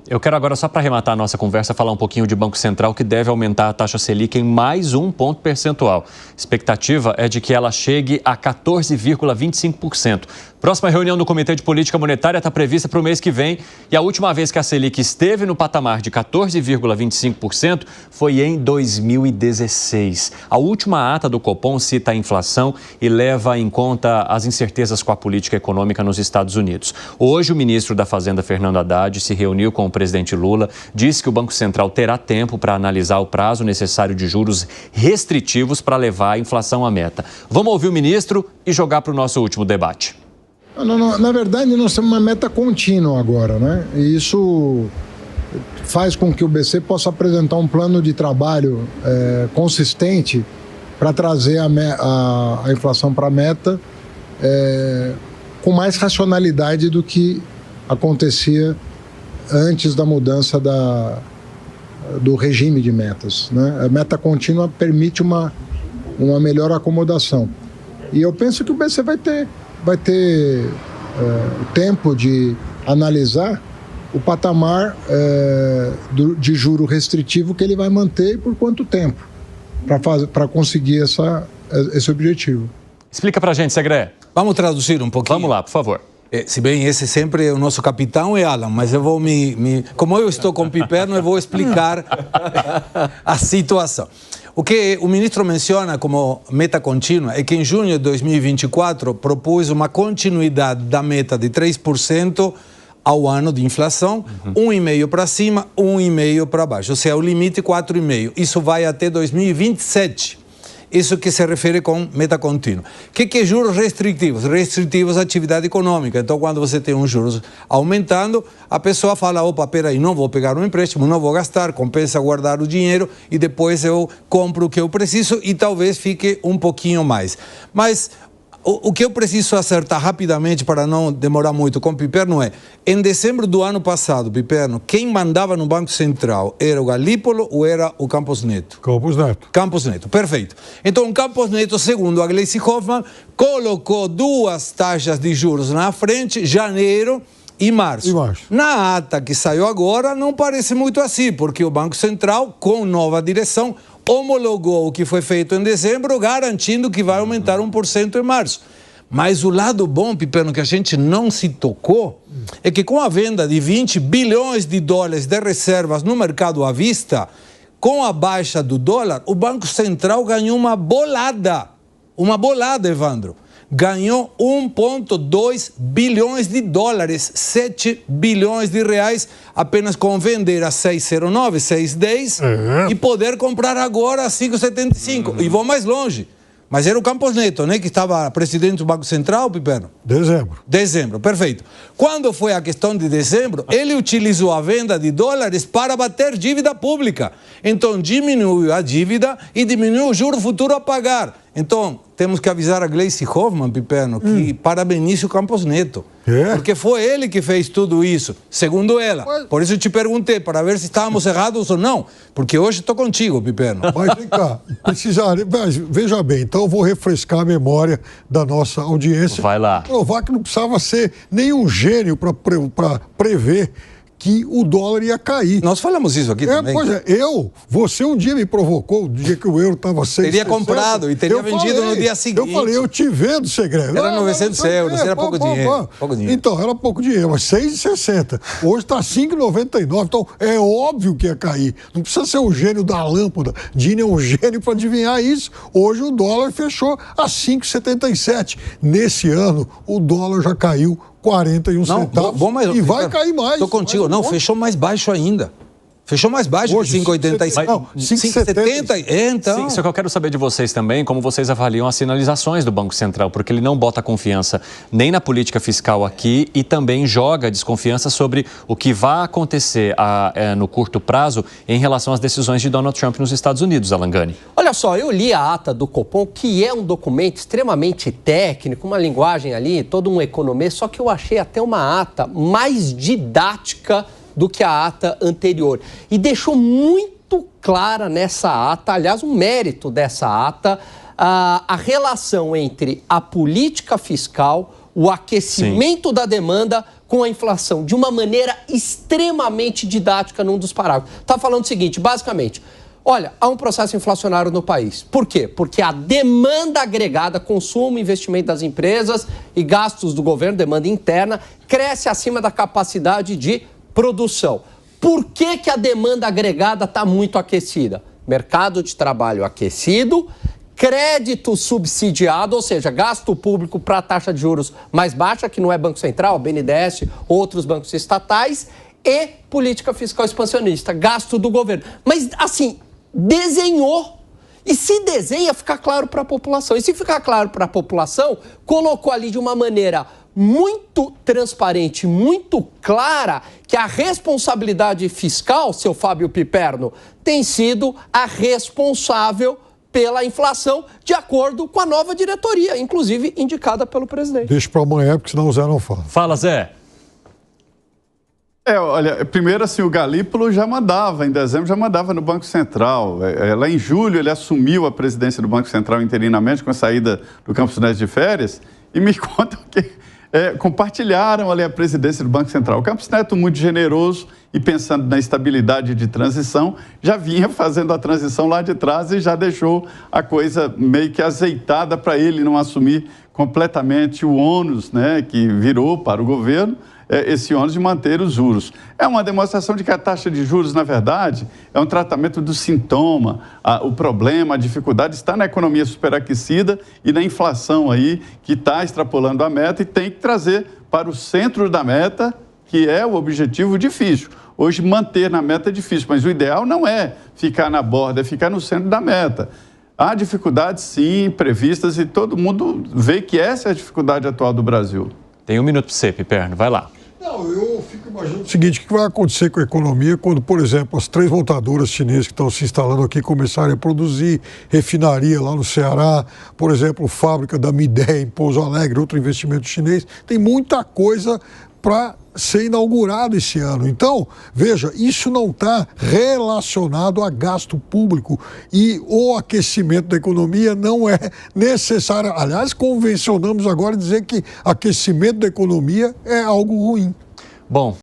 Eu quero agora, só para arrematar a nossa conversa, falar um pouquinho de Banco Central, que deve aumentar a taxa Selic em mais 1 ponto percentual. A expectativa é de que ela chegue a 14,25%. Próxima reunião do Comitê de Política Monetária está prevista para o mês que vem. E a última vez que a Selic esteve no patamar de 14,25% foi em 2016. A última ata do Copom cita a inflação e leva em conta as incertezas com a política econômica nos Estados Unidos. Hoje, o ministro da Fazenda, Fernando Haddad, se reuniu com o presidente Lula, disse que o Banco Central terá tempo para analisar o prazo necessário de juros restritivos para levar a inflação à meta. Vamos ouvir o ministro e jogar para o nosso último debate. Na verdade, nós temos uma meta contínua agora, né? E isso faz com que o BC possa apresentar um plano de trabalho consistente para trazer a inflação para a meta com mais racionalidade do que acontecia antes da mudança do regime de metas, né? A meta contínua permite uma melhor acomodação. E eu penso que o BC vai ter o tempo de analisar o patamar de juro restritivo que ele vai manter e por quanto tempo para conseguir esse objetivo. Explica para a gente, Segré. Vamos traduzir um pouquinho? Vamos lá, por favor. Se bem esse sempre é o nosso capitão é Alan, mas eu vou como eu estou com o Piperno, eu vou explicar a situação. O que o ministro menciona como meta contínua é que em junho de 2024 propôs uma continuidade da meta de 3% ao ano de inflação, 1,5% para cima, 1,5% para baixo, ou seja, o limite 4,5%. Isso vai até 2027. Isso que se refere com meta contínua. O que é juros restritivos? Restritivos à atividade econômica. Então, quando você tem uns juros aumentando, a pessoa fala, opa, peraí, não vou pegar um empréstimo, não vou gastar, compensa guardar o dinheiro e depois eu compro o que eu preciso e talvez fique um pouquinho mais. Mas o que eu preciso acertar rapidamente para não demorar muito com o Piperno é, em dezembro do ano passado, Piperno, quem mandava no Banco Central era o Galípolo ou era o Campos Neto? Campos Neto. Campos Neto, perfeito. Então, o Campos Neto, segundo a Gleisi Hoffmann, colocou 2 taxas de juros na frente, janeiro e março. Na ata que saiu agora, não parece muito assim, porque o Banco Central, com nova direção, homologou o que foi feito em dezembro, garantindo que vai aumentar 1% em março. Mas o lado bom, Piperno, que a gente não se tocou, é que com a venda de 20 bilhões de dólares de reservas no mercado à vista, com a baixa do dólar, o Banco Central ganhou uma bolada. Uma bolada, Evandro. Ganhou 1,2 bilhões de dólares, 7 bilhões de reais, apenas com vender a 6,09, 6,10 e poder comprar agora a 5,75. E vou mais longe. Mas era o Campos Neto, né, que estava presidente do Banco Central, Piperno? Dezembro, perfeito. Quando foi a questão de dezembro, ele utilizou a venda de dólares para bater dívida pública. Então, diminuiu a dívida e diminuiu o juro futuro a pagar. Então, temos que avisar a Gleisi Hoffmann, Piperno, que parabenize o Campos Neto. Porque foi ele que fez tudo isso, segundo ela. Por isso eu te perguntei, para ver se estávamos errados ou não. Porque hoje estou contigo, Piperno. Mas vem cá, veja bem, então eu vou refrescar a memória da nossa audiência. Vai lá. Provar que não precisava ser nenhum gênio para prever que o dólar ia cair. Nós falamos isso aqui também. Pois é, você um dia me provocou, o dia que o euro estava 6,60. Teria comprado e teria vendido no dia seguinte. Eu falei, eu te vendo, Segredo. Era 900 euros, era pouco dinheiro. Então, era pouco dinheiro, mas 6,60. Hoje está 5,99, então é óbvio que ia cair. Não precisa ser o gênio da lâmpada. Dini é um gênio para adivinhar isso. Hoje o dólar fechou a 5,77. Nesse ano, o dólar já caiu 41 centavos e vai cair mais. Estou contigo. Não, fechou mais baixo ainda. Fechou mais baixo que 5,85. Não, 5,70. Então. Só que eu quero saber de vocês também como vocês avaliam as sinalizações do Banco Central, porque ele não bota confiança nem na política fiscal aqui e também joga desconfiança sobre o que vai acontecer no curto prazo em relação às decisões de Donald Trump nos Estados Unidos, Alan Gani. Olha só, eu li a ata do Copom, que é um documento extremamente técnico, uma linguagem ali, todo um economês, só que eu achei até uma ata mais didática do que a ata anterior. E deixou muito clara nessa ata, aliás, um mérito dessa ata, a relação entre a política fiscal, o aquecimento da demanda com a inflação de uma maneira extremamente didática num dos parágrafos. Está falando o seguinte, basicamente, olha, há um processo inflacionário no país. Por quê? Porque a demanda agregada, consumo, investimento das empresas e gastos do governo, demanda interna, cresce acima da capacidade de produção. Por que que a demanda agregada está muito aquecida? Mercado de trabalho aquecido, crédito subsidiado, ou seja, gasto público para a taxa de juros mais baixa, que não é Banco Central, BNDES, outros bancos estatais, e política fiscal expansionista, gasto do governo. Mas, assim, desenhou. E se desenha, fica claro para a população. E se ficar claro para a população, colocou ali de uma maneira muito transparente, muito clara, que a responsabilidade fiscal, seu Fábio Piperno, tem sido a responsável pela inflação, de acordo com a nova diretoria, inclusive indicada pelo presidente. Deixa para amanhã, porque senão o Zé não fala. Fala, Zé. Olha, primeiro assim, o Galípolo já mandava, em dezembro já mandava no Banco Central. Lá em julho ele assumiu a presidência do Banco Central interinamente com a saída do Campos Neto de férias e me contam que compartilharam ali a presidência do Banco Central. O Campos Neto, muito generoso e pensando na estabilidade de transição, já vinha fazendo a transição lá de trás e já deixou a coisa meio que azeitada para ele não assumir completamente o ônus, né, que virou para o governo, esse ônus de manter os juros. É uma demonstração de que a taxa de juros, na verdade, é um tratamento do sintoma. O problema, a dificuldade está na economia superaquecida e na inflação aí, que está extrapolando a meta e tem que trazer para o centro da meta, que é o objetivo difícil. Hoje, manter na meta é difícil, mas o ideal não é ficar na borda, é ficar no centro da meta. Há dificuldades, sim, previstas e todo mundo vê que essa é a dificuldade atual do Brasil. Tem um minuto para você, Piperno. Vai lá. Não, eu fico imaginando o seguinte, o que vai acontecer com a economia quando, por exemplo, as 3 montadoras chinesas que estão se instalando aqui começarem a produzir, refinaria lá no Ceará, por exemplo, fábrica da Midea em Pouso Alegre, outro investimento chinês, tem muita coisa para ser inaugurado esse ano. Então, veja, isso não está relacionado a gasto público e o aquecimento da economia não é necessário. Aliás, convencionamos agora dizer que aquecimento da economia é algo ruim. Bom,